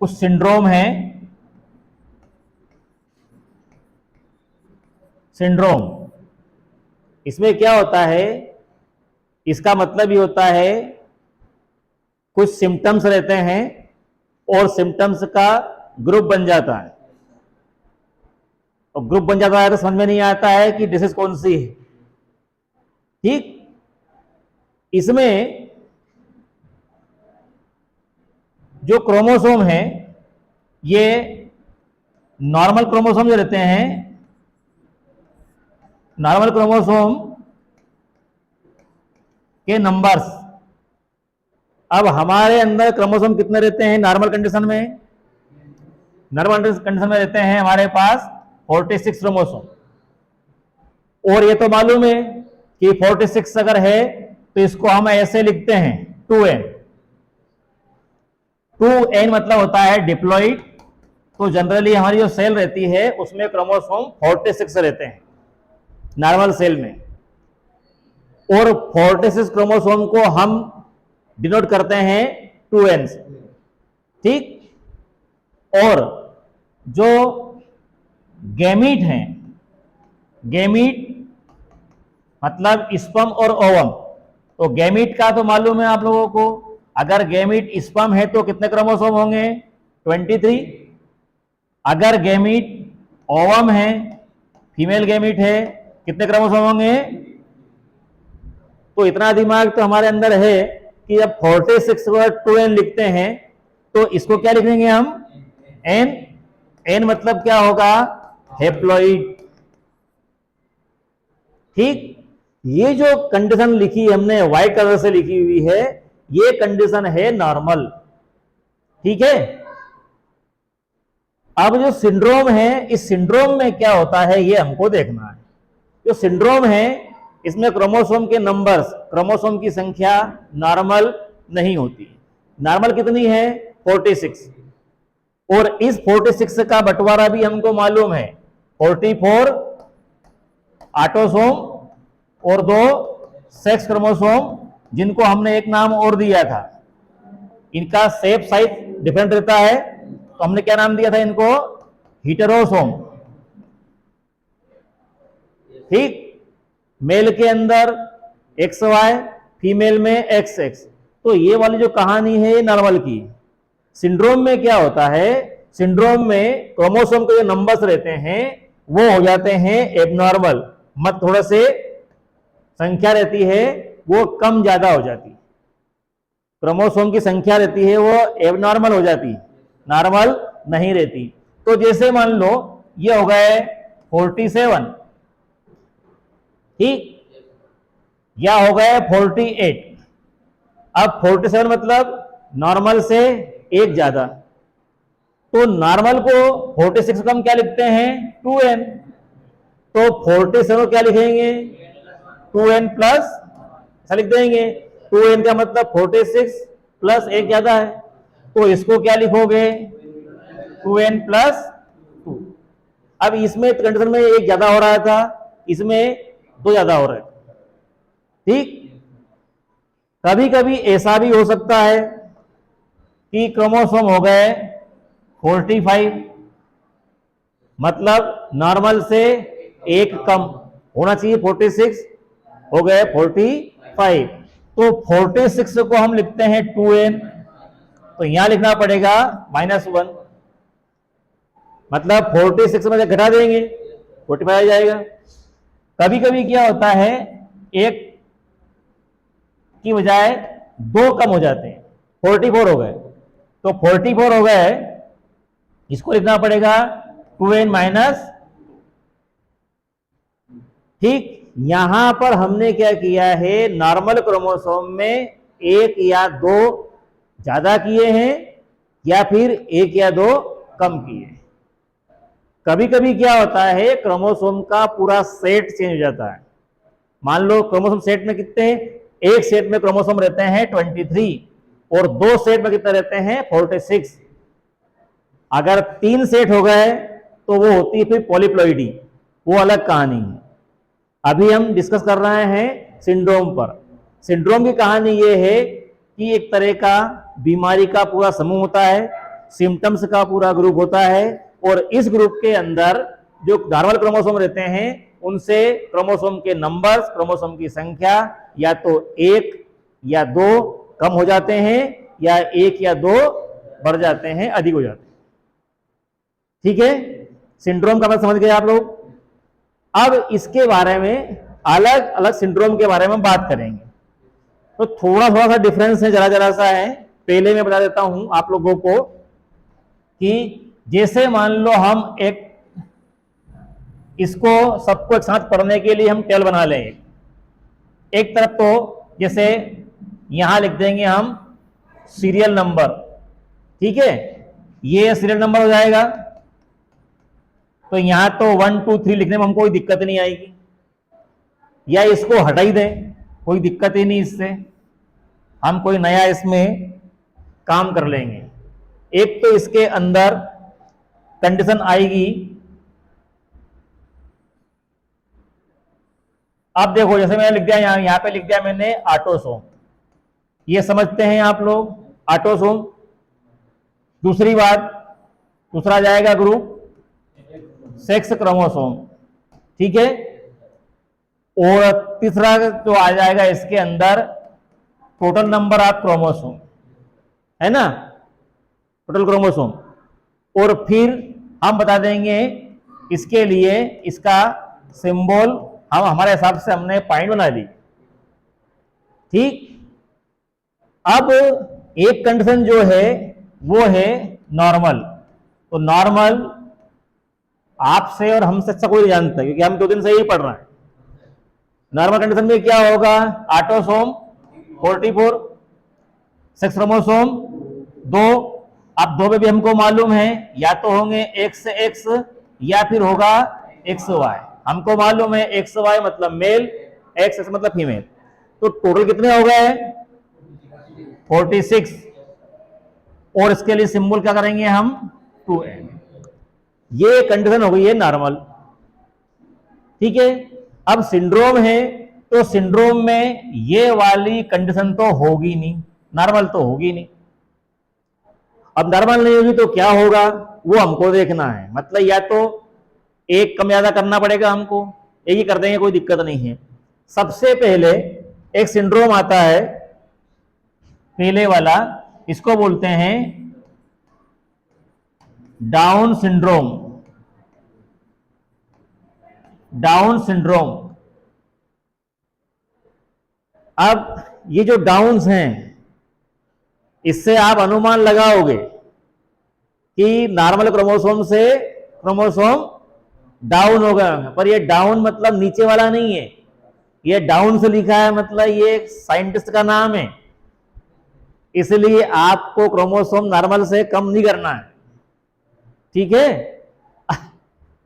कुछ सिंड्रोम है, सिंड्रोम। इसमें क्या होता है, इसका मतलब ही होता है कुछ सिम्टम्स रहते हैं और सिम्टम्स का ग्रुप बन जाता है, और ग्रुप बन जाता है तो समझ में नहीं आता है कि डिसीज कौन सी है। ठीक, इसमें जो क्रोमोसोम है, ये नॉर्मल क्रोमोसोम जो रहते हैं, नॉर्मल क्रोमोसोम के नंबर्स, अब हमारे अंदर क्रोमोसोम कितने रहते हैं नॉर्मल कंडीशन में? नॉर्मल कंडीशन में रहते हैं हमारे पास 46 क्रोमोसोम, और ये तो मालूम है कि 46 अगर है तो इसको हम ऐसे लिखते हैं 2n। 2n मतलब होता है डिप्लॉइड। तो जनरली हमारी जो सेल रहती है उसमें क्रोमोसोम 46 रहते हैं नॉर्मल सेल में, और 46 क्रोमोसोम को हम डिनोट करते हैं 2n से। ठीक, और जो गैमीट हैं, गैमीट मतलब स्पर्म और ओवम, तो गैमीट का तो मालूम है आप लोगों को, अगर गैमीट स्पर्म है तो कितने क्रोमोसोम होंगे? 23। अगर गैमीट ओवम है, फीमेल गैमीट है, कितने क्रोमोसोम होंगे? तो इतना दिमाग तो हमारे अंदर है कि जब 46 को 2n लिखते हैं तो इसको क्या लिखेंगे हम? n। n मतलब क्या होगा? हेप्लॉइड। ठीक, ये जो कंडीशन लिखी हमने व्हाइट कलर से लिखी हुई है, ये कंडीशन है नॉर्मल। ठीक है, अब जो सिंड्रोम है, इस सिंड्रोम में क्या होता है ये हमको देखना है। जो सिंड्रोम है इसमें क्रोमोसोम के नंबर्स, क्रोमोसोम की संख्या नॉर्मल नहीं होती। नॉर्मल कितनी है? 46, और इस 46 का बंटवारा भी हमको मालूम है, 44 ऑटोसोम और 2 सेक्स क्रोमोसोम, जिनको हमने एक नाम और दिया था। इनका शेप साइज डिफरेंट रहता है, तो हमने क्या नाम दिया था इनको? हीटेरोसोम। ठीक, मेल के अंदर XY, फीमेल में XX। तो ये वाली जो कहानी है ये नॉर्मल की। सिंड्रोम में क्या होता है? सिंड्रोम में क्रोमोसोम के जो नंबर्स रहते हैं वो हो जाते हैं एबनॉर्मल, मत थोड़ा से संख्या रहती है वो कम ज्यादा हो जाती है। क्रोमोसोम की संख्या रहती है वो एबनॉर्मल हो जाती है, नॉर्मल नहीं रहती। तो जैसे मान लो ये हो गए 47, ठीक, या हो गए 48। अब 47 मतलब नॉर्मल से एक ज्यादा, तो नॉर्मल को 46 को हम क्या लिखते हैं? 2n। तो 47 क्या लिखेंगे? 2n प्लस, ऐसा लिख देंगे। 2n का मतलब 46 प्लस एक ज्यादा है, तो इसको क्या लिखोगे? 2n plus 2। अब इसमें कंडीशन में एक ज्यादा हो रहा था, इसमें दो ज्यादा हो रहे थे। ठीक, कभी कभी ऐसा भी हो सकता है कि क्रोमोसोम हो गए 45, मतलब नॉर्मल से एक कम होना चाहिए, 46 हो गए 45। तो 46 को हम लिखते हैं 2n, तो यहां लिखना पड़ेगा -1, मतलब 46 में से घटा देंगे 45 आ जाएगा। कभी कभी क्या होता है, एक की बजाय दो कम हो जाते हैं, 44 हो गए, तो 44 हो गए, इसको लिखना पड़ेगा 2n माइनस। ठीक, यहां पर हमने क्या किया है, नॉर्मल क्रोमोसोम में एक या दो ज्यादा किए हैं या फिर एक या दो कम किए हैं। कभी कभी क्या होता है, क्रोमोसोम का पूरा सेट चेंज हो जाता है। मान लो क्रोमोसोम सेट में कितने हैं? एक सेट में क्रोमोसोम रहते हैं 23, और दो सेट में कितने रहते हैं? 46। अगर 3 सेट हो गए तो वो होती है फिर पॉलीप्लॉइडी, वो अलग कहानी है। अभी हम डिस्कस कर रहे हैं सिंड्रोम पर। सिंड्रोम की कहानी ये है कि एक तरह का बीमारी का पूरा समूह होता है। सिम्टम्स का पूरा ग्रुप होता है, और इस ग्रुप के अंदर जो नॉर्मल क्रोमोसोम रहते हैं उनसे क्रोमोसोम के नंबर्स, क्रोमोसोम की संख्या या तो 1 या 2 कम हो जाते हैं, या 1 या 2 बढ़ जाते हैं, अधिक हो जाते हैं। ठीक है, सिंड्रोम का मतलब समझ गए आप लोग। अब इसके बारे में अलग अलग सिंड्रोम के बारे में बात करेंगे, तो थोड़ा थोड़ा सा डिफरेंस है, जरा जरा सा है। पहले मैं बता देता हूं आप लोगों को कि जैसे मान लो हम इसको सबको एक साथ पढ़ने के लिए हम टेबल बना लें। एक तरफ तो जैसे यहां लिख देंगे हम सीरियल नंबर, ठीक है, ये सीरियल नंबर हो जाएगा। तो यहां तो 1 2 3 लिखने में हमको कोई दिक्कत नहीं आएगी, या इसको हटा ही दें, कोई दिक्कत ही नहीं, इससे हम कोई नया इसमें काम कर लेंगे। एक तो इसके अंदर कंडीशन आएगी, अब देखो जैसे मैंने लिख दिया यहां पे लिख दिया मैंने ऑटोसोम, ये समझते हैं आप लोग ऑटोसोम। दूसरी बात, दूसरा जाएगा ग्रुप सेक्स क्रोमोसोम, ठीक है। और तीसरा जो आ जाएगा इसके अंदर टोटल नंबर ऑफ क्रोमोसोम, है ना, टोटल क्रोमोसोम। और फिर हम बता देंगे इसके लिए इसका सिंबल, हम हमारे हिसाब से हमने पॉइंट बना दी, ठीक। अब एक कंडीशन जो है वो है नॉर्मल। तो नॉर्मल आपसे और हमसे अच्छा कोई नहीं जानता, क्योंकि हम 2 दिन से ही पढ़ रहे हैं। नॉर्मल कंडीशन में क्या होगा, ऑटोसोम 44, सेक्स क्रोमोसोम 2। अब 2 में भी हमको मालूम है या तो होंगे XX या फिर होगा XY। हमको मालूम है XY मतलब मेल, XX मतलब फीमेल। तो टोटल कितने हो गए, 46। और इसके लिए सिंबल क्या करेंगे हम, 2n। ये कंडीशन हो गई है नॉर्मल, ठीक है। अब सिंड्रोम है, तो सिंड्रोम में ये वाली कंडीशन तो होगी नहीं, नॉर्मल तो होगी नहीं। अब नॉर्मल नहीं होगी तो क्या होगा वो हमको देखना है, मतलब या तो एक कम ज्यादा करना पड़ेगा हमको, एक ही कर देंगे कोई दिक्कत नहीं है। सबसे पहले एक सिंड्रोम आता है, पहले वाला, इसको बोलते हैं डाउन सिंड्रोम। Down syndrome. अब ये जो डाउन्स हैं, इससे आप अनुमान लगाओगे कि नॉर्मल क्रोमोसोम से क्रोमोसोम डाउन हो गया, पर ये डाउन मतलब नीचे वाला नहीं है, ये डाउन से लिखा है, मतलब ये साइंटिस्ट का नाम है, इसलिए आपको क्रोमोसोम नॉर्मल से कम नहीं करना है, ठीक है।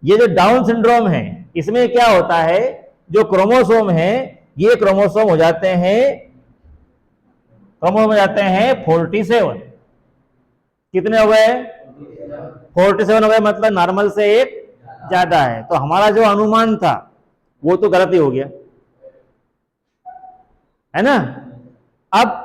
ये जो डाउन सिंड्रोम है, इसमें क्या होता है, जो क्रोमोसोम है ये क्रोमोसोम हो जाते हैं 47। कितने हो गए, 47 हो गए, मतलब नॉर्मल से एक ज्यादा है। तो हमारा जो अनुमान था वो तो गलत ही हो गया, है ना। अब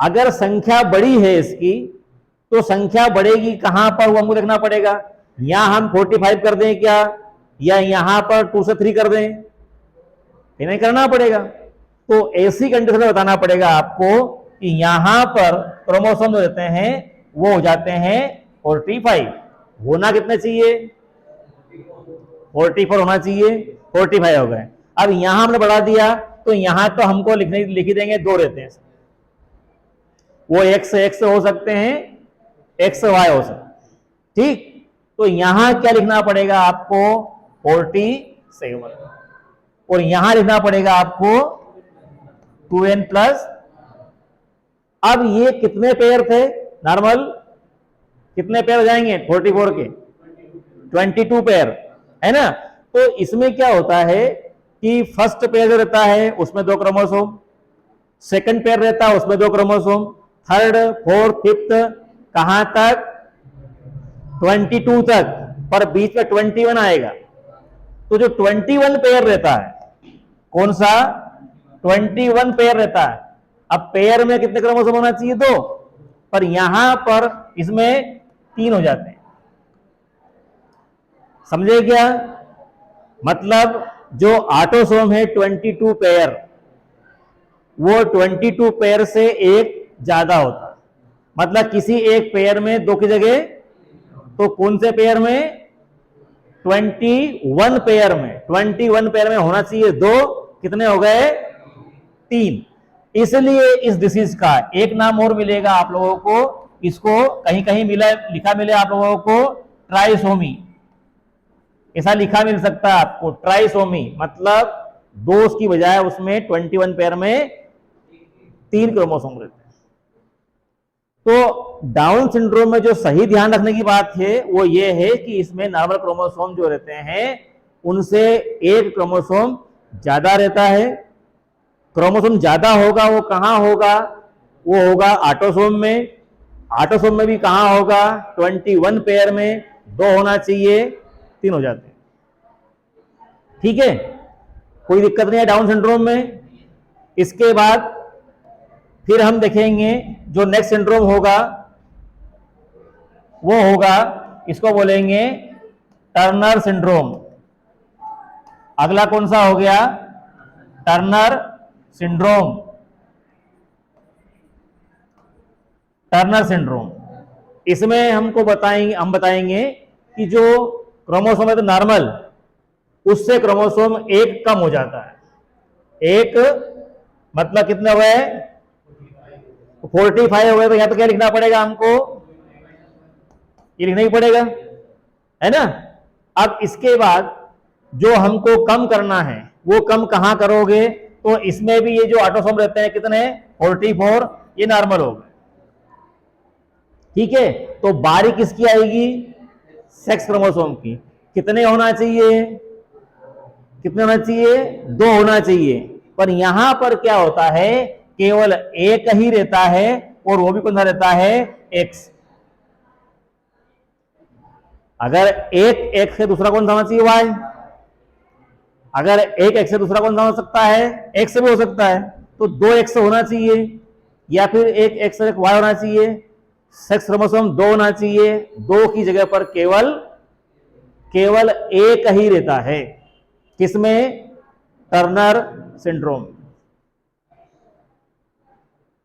अगर संख्या बड़ी है इसकी, तो संख्या बढ़ेगी कहां पर वो हमको देखना पड़ेगा। यहां हम 45 कर दें क्या, या यहां पर 2 से 3 कर दें, ये नहीं करना पड़ेगा। तो ऐसी कंडीशन में बताना पड़ेगा आपको कि यहां पर क्रोमोसोम जो रहते हैं वो हो जाते हैं 45। होना कितने चाहिए, 44 होना चाहिए, 45 हो गए। अब यहां हमने बढ़ा दिया, तो यहां तो हमको लिख देंगे 2 रहते हैं, वो X हो सकते हैं, XY हो सकते, ठीक। तो यहां क्या लिखना पड़ेगा आपको, 47, और यहां लिखना पड़ेगा आपको 2n+। अब ये कितने पेयर थे नॉर्मल, कितने पेयर हो जाएंगे 44 के, 22 पेयर, है ना। तो इसमें क्या होता है कि फर्स्ट पेयर जो रहता है उसमें 2 क्रोमोसोम, सेकंड पेयर रहता है उसमें 2 क्रोमोसोम, थर्ड, फोर्थ, फिफ्थ, कहां तक, 22 तक, पर बीच में 21 आएगा। तो जो 21 पेयर रहता है, कौन सा, 21 पेयर रहता है। अब पेयर में कितने क्रोमोसोम होना चाहिए, 2, पर यहां पर इसमें 3 हो जाते हैं। समझे क्या? मतलब जो ऑटोसोम है 22 पेयर, वो 22 पेयर से एक ज्यादा होता है। मतलब किसी एक पेयर में 2 की जगह, तो कौन से पेयर में? 21 पेयर में, 21 पेयर में होना चाहिए 2, कितने हो गए? 3। इसलिए इस डिसीज का एक नाम और मिलेगा आप लोगों को, इसको कहीं कहीं मिला, लिखा मिले आप लोगों को ट्राइसोमी, ऐसा लिखा मिल सकता है आपको ट्राइसोमी। मतलब 2 की बजाय उसमें 21 पेयर में 3 क्रोमोसोम रहते हैं। तो डाउन सिंड्रोम में जो सही ध्यान रखने की बात है वो ये है कि इसमें नॉर्मल क्रोमोसोम जो रहते हैं उनसे एक क्रोमोसोम ज्यादा रहता है। क्रोमोसोम ज्यादा होगा वो कहां होगा? वो होगा ऑटोसोम में। ऑटोसोम में भी कहां होगा? 21 पेयर में 2 होना चाहिए, 3 हो जाते हैं। ठीक है, कोई दिक्कत नहीं है डाउन सिंड्रोम में। इसके बाद फिर हम देखेंगे जो नेक्स्ट सिंड्रोम होगा वो होगा, इसको बोलेंगे टर्नर सिंड्रोम। अगला कौन सा हो गया? Turner syndrome. टर्नर सिंड्रोम, इसमें हम बताएंगे कि जो क्रोमोसोम है तो नॉर्मल, उससे क्रोमोसोम एक कम हो जाता है। एक मतलब कितने हो गए? 45 हो गए। तो यहां पे क्या लिखना पड़ेगा हमको? ये लिखना ही पड़ेगा, है ना। अब इसके बाद जो हमको कम करना है वो कम कहां करोगे? तो इसमें भी ये जो ऑटोसोम रहते हैं कितने? 44, ये नॉर्मल हो गए। ठीक है, तो बारी किसकी आएगी? सेक्स क्रोमोसोम की। कितने होना चाहिए? कितने होना चाहिए? 2 होना चाहिए। पर यहां पर क्या होता है? केवल एक ही रहता है, और वो भी कौन सा रहता है? एक्स। अगर एक एक्स से दूसरा कौन सा होना चाहिए? वाई। अगर एक एक्स से दूसरा कौन सा हो सकता है? एक्स से भी हो सकता है। तो 2 एक्स होना चाहिए, या फिर एक एक्स और एक वाई होना चाहिए। सेक्स क्रोमोसोम 2 होना चाहिए। 2 की जगह पर केवल एक ही रहता है। किसमें? Turner syndrome.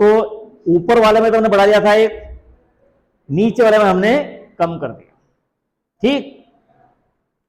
तो ऊपर वाले में तो हमने बढ़ा दिया था एक, नीचे वाले में हमने कम कर दिया। ठीक,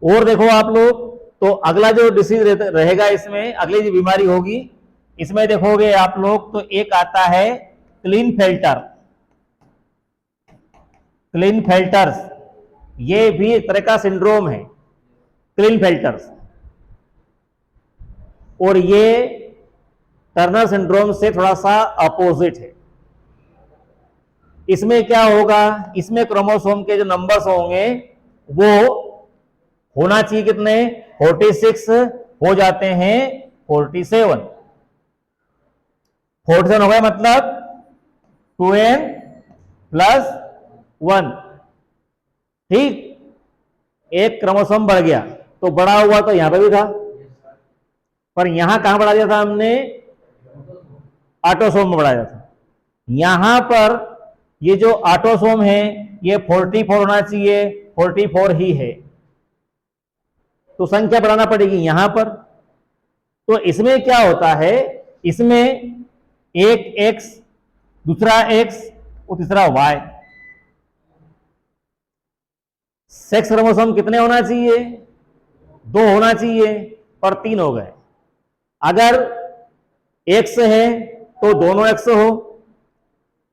और देखो आप लोग, तो अगला जो डिसीज रहेगा इसमें, अगली जो बीमारी होगी इसमें देखोगे आप लोग, तो एक आता है क्लिनफेल्टर। क्लिनफेल्टर्स, ये भी एक तरह का सिंड्रोम है, क्लिनफेल्टर्स। और ये टर्नर सिंड्रोम से थोड़ा सा अपोजिट है। इसमें क्या होगा? इसमें क्रोमोसोम के जो नंबर्स होंगे वो होना चाहिए कितने? 46, हो जाते हैं 47। 47 हो गया, मतलब 2n + 1। ठीक, एक क्रोमोसोम बढ़ गया, तो बड़ा हुआ तो यहां पर भी था, पर यहां कहां बढ़ा दिया था हमने? ऑटोसोम में बढ़ाया था। यहां पर ये जो ऑटोसोम है ये 44 होना चाहिए, 44 ही है, तो संख्या बढ़ाना पड़ेगी यहां पर। तो इसमें क्या होता है? इसमें एक एक्स, दूसरा एक्स और तीसरा वाई। सेक्स क्रोमोसोम कितने होना चाहिए? 2 होना चाहिए, पर 3 हो गए। अगर एक्स है तो दोनों एक्स हो,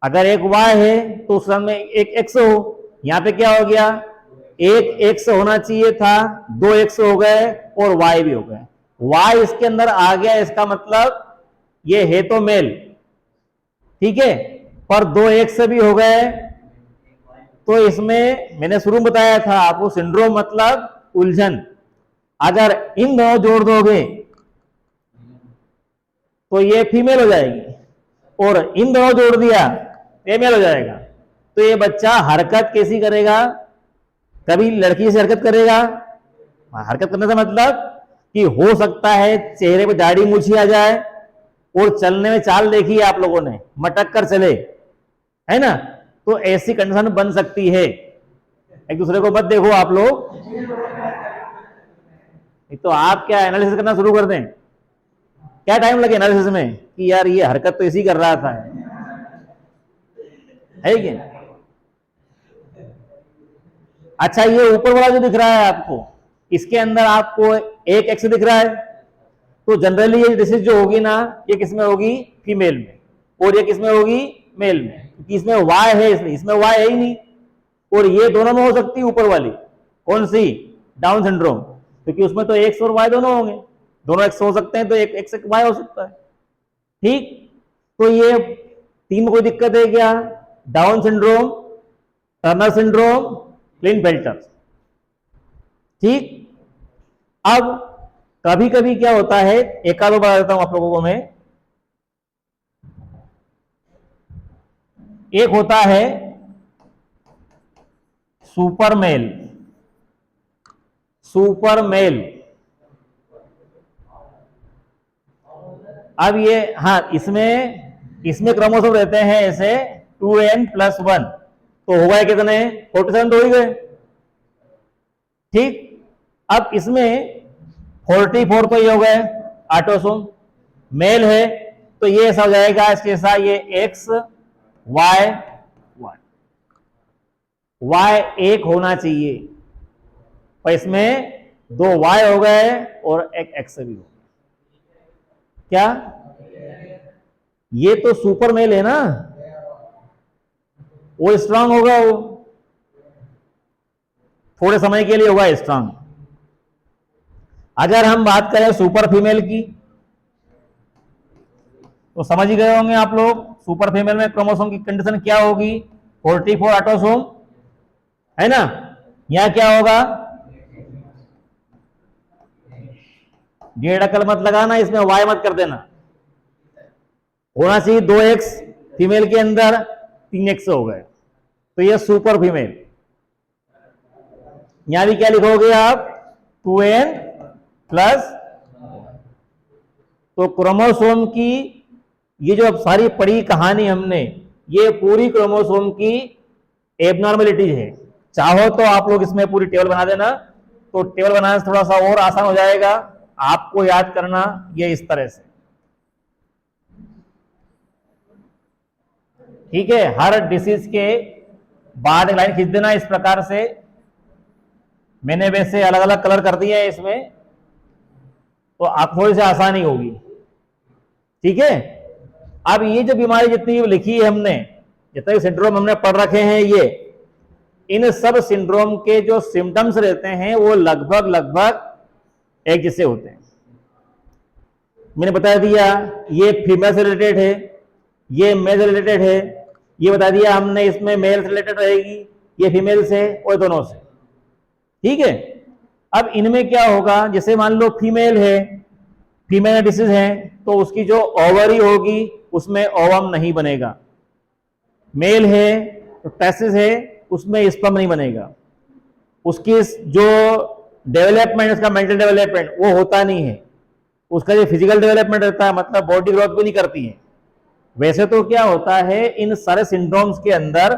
अगर एक वाई है तो उस में एक एक्स हो। यहां पे क्या हो गया? एक एक्स होना चाहिए था, 2 एक्स हो गए, और वाई भी हो गए। वाई इसके अंदर आ गया, इसका मतलब ये है तो मेल, ठीक है, पर 2 एक्स भी हो गए। तो इसमें मैंने शुरू में बताया था आपको, सिंड्रोम मतलब उलझन। अगर इन दोनों जोड़ दोगे तो ये फीमेल हो जाएगी, और इन दोनों जोड़ दिया ये मेल हो जाएगा। तो ये बच्चा हरकत कैसी करेगा? कभी लड़की से हरकत करेगा। हरकत करने का मतलब कि हो सकता है चेहरे पे दाढ़ी मूछी आ जाए, और चलने में चाल देखी है आप लोगों ने, मटक कर चले, है ना। तो ऐसी कंडीशन बन सकती है। एक दूसरे को मत देखो आप लोग, तो आप क्या एनालिसिस करना शुरू कर दें। क्या टाइम लगे एनालिसिस में कि यार ये हरकत तो इसी कर रहा था, है कि? अच्छा, ये ऊपर वाला जो दिख रहा है आपको, इसके अंदर आपको एक एक्स दिख रहा है, तो जनरली ये डिसीज जो होगी ना, ये किसमें होगी? फीमेल में। और ये किसमें होगी? मेल में, क्योंकि इसमें वाई है, इसमें वाई है ही नहीं। और ये दोनों में हो सकती है ऊपर वाली, कौन सी? डाउन सिंड्रोम, क्योंकि उसमें तो एक्स और वाई दोनों होंगे, दोनों एक्स हो सकते हैं, तो एक एक्स एक वाई हो सकता है। ठीक, तो ये तीन में कोई दिक्कत है क्या? Down syndrome, Turner syndrome, Klinefelter. ठीक, अब कभी कभी क्या होता है, एक आध बता देता हूं आप लोगों को मैं। एक होता है सुपर मेल, सुपर मेल। अब ये, हाँ, इसमें क्रोमोसोम रहते हैं ऐसे 2n+1, तो हो गए कितने? 47 तो हो ही गए। ठीक, अब इसमें 44 तो ये हो गए ऑटोसोम, मेल है, तो ये ऐसा हो जाएगा इसके साथ, ये एक्स वाई वाई, वाई एक होना चाहिए, और इसमें 2 वाई हो गए और एक एक्स भी हो गया। क्या ये तो सुपर मेल है ना, वो स्ट्रांग होगा, वो थोड़े समय के लिए होगा स्ट्रांग। अगर हम बात करें सुपर फीमेल की, तो समझ ही गए होंगे आप लोग, सुपर फीमेल में क्रोमोसोम की कंडीशन क्या होगी? 44 ऑटोसोम, है ना? यहां क्या होगा? डेढ़ अकल मत लगाना, इसमें वाई मत कर देना, होना चाहिए 2x, फीमेल के अंदर 3x हो गए, तो ये सुपर फीमेल। यहां भी क्या लिखोगे आप? 2n+, तो क्रोमोसोम की ये जो अब सारी पढ़ी कहानी हमने, ये पूरी क्रोमोसोम की एबनॉर्मेलिटी है। चाहो तो आप लोग इसमें पूरी टेबल बना देना, तो टेबल बनाने से थोड़ा सा और आसान हो जाएगा आपको याद करना, ये इस तरह से। ठीक है, हर डिसीज के बाद एक लाइन खींच देना इस प्रकार से। मैंने वैसे अलग अलग कलर कर दिए हैं इसमें, तो आप थोड़ी सी आसानी होगी। ठीक है, अब ये जो बीमारी जितनी लिखी है हमने, जितने सिंड्रोम हमने पढ़ रखे हैं, ये इन सब सिंड्रोम के जो सिम्टम्स रहते हैं वो लगभग लगभग एक जैसे होते हैं। मैंने बता दिया ये फीमेल से रिलेटेड है, ये मेल से रिलेटेड है, ये बता दिया हमने इसमें मेल से रिलेटेड रहेगी, ये फीमेल से और दोनों से। ठीक है, अब इनमें क्या होगा, जैसे मान लो फीमेल है, फीमेल डिसीज है, तो उसकी जो ओवरी होगी उसमें ओवम नहीं बनेगा। मेल है तो टेस्टिस है, उसमें स्पर्म नहीं बनेगा। उसकी जो डेवलपमेंट, उसका मेंटल डेवलपमेंट वो होता नहीं है। उसका जो फिजिकल डेवलपमेंट रहता है, मतलब बॉडी ग्रोथ भी नहीं करती है। वैसे तो क्या होता है, इन सारे सिंड्रोम्स के अंदर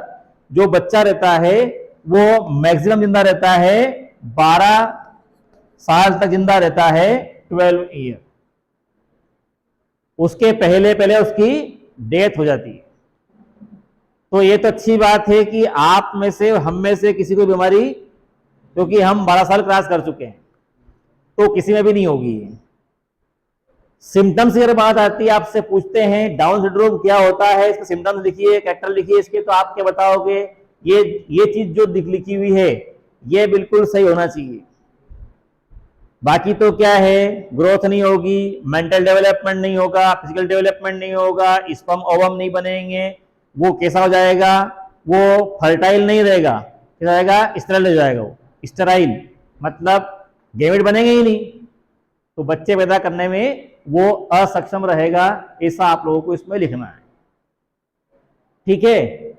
जो बच्चा रहता है वो मैक्सिमम जिंदा रहता है 12 साल तक जिंदा रहता है, 12 ईयर। उसके पहले पहले उसकी डेथ हो जाती है। तो ये तो अच्छी बात है कि आप में से, हम में से किसी को बीमारी, क्योंकि हम 12 साल क्रॉस कर चुके हैं, तो किसी में भी नहीं होगी। सिम्टम्स की अगर बात आती है, आपसे पूछते हैं डाउन सिंड्रोम क्या होता है, इसके सिम्टम्स लिखिए, कैरेक्टर लिखिए इसके, तो आप क्या बताओगे? ये चीज जो लिखी हुई है ये बिल्कुल सही होना चाहिए। बाकी तो क्या है, ग्रोथ नहीं होगी, मेंटल डेवलपमेंट नहीं होगा, फिजिकल डेवलपमेंट नहीं होगा, स्पर्म ओवम नहीं बनेंगे, वो कैसा हो जाएगा? वो फर्टाइल नहीं रहेगा, क्या जाएगा? स्टेराइल हो जाएगा। वो स्टेराइल मतलब गैमेट बनेंगे ही नहीं, तो बच्चे पैदा करने में वो असक्षम रहेगा। ऐसा आप लोगों को इसमें लिखना है। ठीक है,